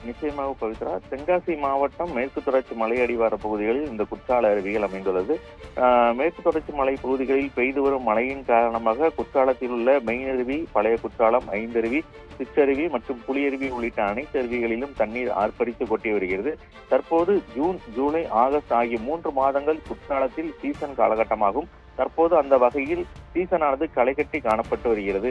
நிச்சயமாக பவித்ரா. தென்காசி மாவட்டம் மேற்கு தொடர்ச்சி மலையடிவார பகுதிகளில் இந்த குற்றால அருவிகள் அமைந்துள்ளது. மேற்கு தொடர்ச்சி மலை பகுதிகளில் பெய்து வரும் மழையின் காரணமாக குற்றாலத்தில் உள்ள மெயினருவி, பழைய குற்றாலம், ஐந்தருவி, சிற்றருவி மற்றும் புலியருவி உள்ளிட்ட அனைத்து அருவிகளிலும் தண்ணீர் ஆர்ப்பரித்து கொட்டி வருகிறது. தற்போது ஜூன், ஜூலை, ஆகஸ்ட் ஆகிய 3 மாதங்கள் குற்றாலத்தில் சீசன் காலகட்டமாகும். தற்போது அந்த வகையில் சீசனானது களைகட்டி காணப்பட்டு வருகிறது.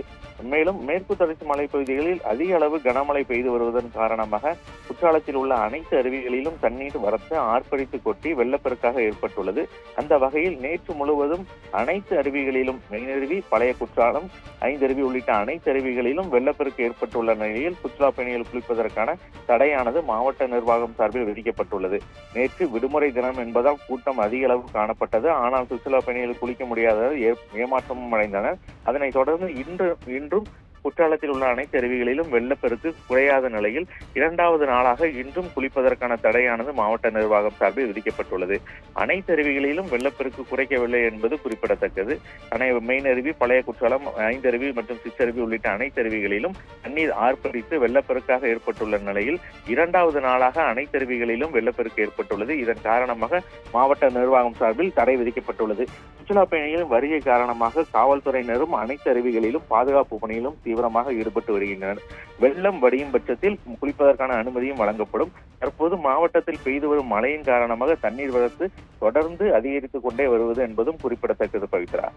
மேலும் மேற்கு தொடர்ச்சி மலைப்பகுதிகளில் அதிக அளவு கனமழை பெய்து வருவதன் காரணமாக குற்றாலத்தில் உள்ள அனைத்து அருவிகளிலும் தண்ணீர் வரத்து ஆர்ப்பரித்து கொட்டி வெள்ளப்பெருக்காக ஏற்பட்டுள்ளது. அந்த வகையில் நேற்று முழுவதும் அனைத்து அருவிகளிலும் மெயினருவி, பழைய குற்றாலம், ஐந்தருவி உள்ளிட்ட அனைத்து அருவிகளிலும் வெள்ளப்பெருக்கு ஏற்பட்டுள்ள நிலையில் சுற்றுலா பயணிகள் குளிப்பதற்கான தடையானது மாவட்ட நிர்வாகம் சார்பில் விதிக்கப்பட்டுள்ளது. நேற்று விடுமுறை தினம் என்பதால் கூட்டம் அதிக அளவு காணப்பட்டது. ஆனால் சுற்றுலா பயணிகள் குளிக்க முடியாததால் ஏமாற்றமும் அடைந்தனர். அதனைத் தொடர்ந்து இன்றும் குற்றாலத்தில் உள்ள அனைத்து அருவிகளிலும் வெள்ளப்பெருக்கு குறையாத நிலையில் 2வது நாளாக இன்றும் குளிப்பதற்கான தடையானது மாவட்ட நிர்வாகம் சார்பில் விதிக்கப்பட்டுள்ளது. அனைத்து அருவிகளிலும் வெள்ளப்பெருக்கு குறைக்கவில்லை என்பது குறிப்பிடத்தக்கது. மெயின் அருவி, பழைய குற்றாலம், ஐந்தருவி மற்றும் சிற்றருவி உள்ளிட்ட அனைத்து அருவிகளிலும் தண்ணீர் ஆர்ப்பரித்து வெள்ளப்பெருக்காக ஏற்பட்டுள்ள நிலையில் 2வது நாளாக அனைத்து அருவிகளிலும் வெள்ளப்பெருக்கு ஏற்பட்டுள்ளது. இதன் காரணமாக மாவட்ட நிர்வாகம் சார்பில் தடை விதிக்கப்பட்டுள்ளது. சுற்றுலா பயணிகளின் வருகை காரணமாக காவல்துறையினரும் அனைத்து அருவிகளிலும் பாதுகாப்பு பணியிலும் தீவிரமாக ஈடுபட்டு வருகின்றனர். வெள்ளம் வடியும் பட்சத்தில் குளிப்பதற்கான அனுமதியும் வழங்கப்படும். தற்போது மாவட்டத்தில் பெய்து வரும் மழையின் காரணமாக தண்ணீர் வரத்து தொடர்ந்து அதிகரித்துக் கொண்டே வருவது என்பதும் குறிப்பிடத்தக்கது பவித்ரா.